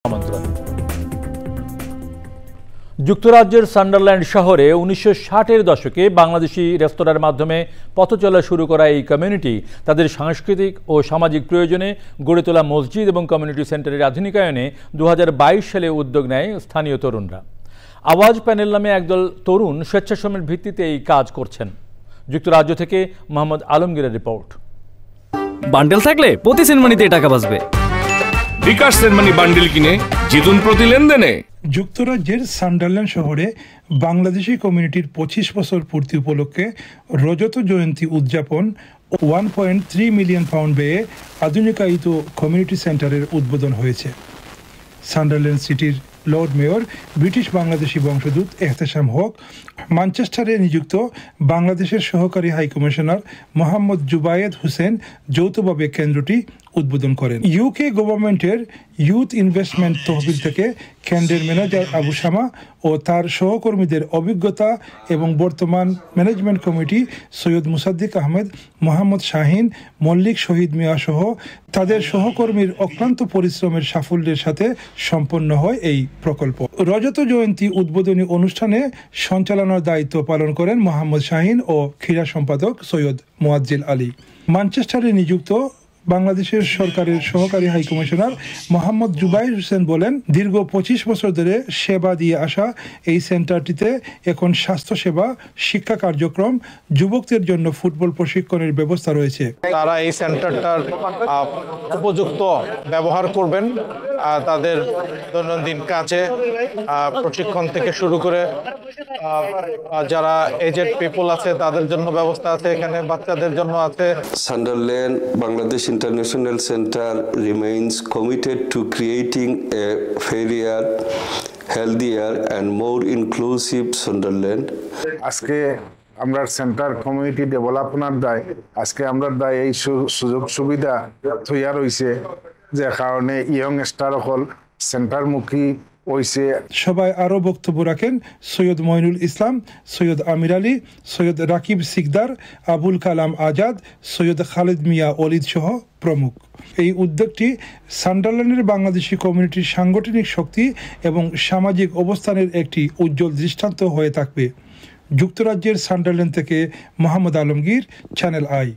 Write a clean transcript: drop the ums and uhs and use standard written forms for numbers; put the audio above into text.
আমন্ত্রণ। যুক্তরাজ্যের সান্ডারল্যান্ড শহরে 1960-এর দশকে বাংলাদেশি রেস্তোরাঁর মাধ্যমে পথচলা শুরু করা এই কমিউনিটি তাদের সাংস্কৃতিক ও সামাজিক প্রয়োজনে গড়ে তোলা মসজিদ এবং কমিউনিটি সেন্টারের আধুনিকায়নে 2022 সালে উদ্যোগ নেয় স্থানীয় তরুণরা। আওয়াজ প্যানেল নামে একদল তরুণ স্বেচ্ছাশ্রমের ভিত্তিতে এই কাজ করছেন। যুক্তরাজ্য থেকে মোহাম্মদ আলমগীরের রিপোর্ট। বান্ডেল থাকলে প্রতি সেনমানিতে টাকা বাঁচবে। বিকাশ সেনমানি বান্ডেল কিনে জিতুন প্রতি লেনদেনে। যুক্তরাজ্যের সান্ডারল্যান্ড শহরে বাংলাদেশি কমিউনিটির 25 বছর পূর্তি উপলক্ষে রজত জয়ন্তী উদযাপন 1.3 মিলিয়ন পাউন্ড ব্যয়ে আধুনিকায়িত কমিউনিটি সেন্টারের উদ্বোধন হয়েছে। সান্ডারল্যান্ড সিটির লর্ড মেয়র ব্রিটিশ বাংলাদেশি বংশোদ্ভূত এহতেশাম হক, ম্যানচেস্টারে নিযুক্ত বাংলাদেশের সহকারী হাইকমিশনার মোহাম্মদ জুবায়েদ হোসেন যৌথভাবে কেন্দ্রটি উদ্বোধন করেন। ইউকে গভর্নমেন্টের ইউথ ইনভেস্টমেন্ট তহবিল থেকে কেন্দ্রের ম্যানেজার আবু শামা ও তার সহকর্মীদের অভিজ্ঞতা এবং বর্তমান ম্যানেজমেন্ট কমিটি সৈয়দ মুসাদ্দিক আহমেদ, মোহাম্মদ শাহিন, মল্লিক শহীদ মিয়া সহ তাদের সহকর্মীর অক্লান্ত পরিশ্রমের সাফল্যের সাথে সম্পন্ন হয় এই প্রকল্প। রজত জয়ন্তী উদ্বোধনী অনুষ্ঠানে সঞ্চালনার দায়িত্ব পালন করেন মোহাম্মদ শাহিন ও ক্রীড়া সম্পাদক সৈয়দ মোয়াজ্জেল আলী। ম্যানচেস্টারে নিযুক্ত বাংলাদেশের সরকারের সহকারী হাইকমিশনার মোহাম্মদ জুবায়ের হোসেন বলেন, দীর্ঘ 25 বছর ধরে সেবা দিয়ে আসা এই সেন্টারটিতে এখন স্বাস্থ্যসেবা, শিক্ষা কার্যক্রম, যুবকদের জন্য ফুটবল প্রশিক্ষণের ব্যবস্থা রয়েছে। তারা এই সেন্টারটার উপযুক্ত ব্যবহার করবেন, তাদের দৈনন্দিন কাজে প্রশিক্ষণ থেকে শুরু করে যারা এজেড পিপল আছে তাদের জন্য ব্যবস্থা আছে, এখানে বাচ্চাদের জন্য আছে। Sunderland Bangladesh International Center remains committed to creating a fairer, healthier and more inclusive Sunderland. আজকে আমরা সেন্টার কমিউনিটি ডেভেলপমেন্ট দায় আজকে আমরা দায় এই সুযোগ সুবিধা তৈরি হয়েছে, যে কারণে ইয়ং স্টার হল সেন্টারমুখী হয়েছে। সবাই আরও বক্তব্য রাখেন সৈয়দ মইনুল ইসলাম, সৈয়দ আমির আলী, সৈয়দ রাকিব সিকদার, আবুল কালাম আজাদ, সৈয়দ খালিদ মিয়া অলিদ সহ প্রমুখ। এই উদ্যোগটি সান্ডারল্যান্ডের বাংলাদেশি কমিউনিটির সাংগঠনিক শক্তি এবং সামাজিক অবস্থানের একটি উজ্জ্বল দৃষ্টান্ত হয়ে থাকবে। যুক্তরাজ্যের সান্ডারল্যান্ড থেকে মোহাম্মদ আলমগীর, চ্যানেল আই।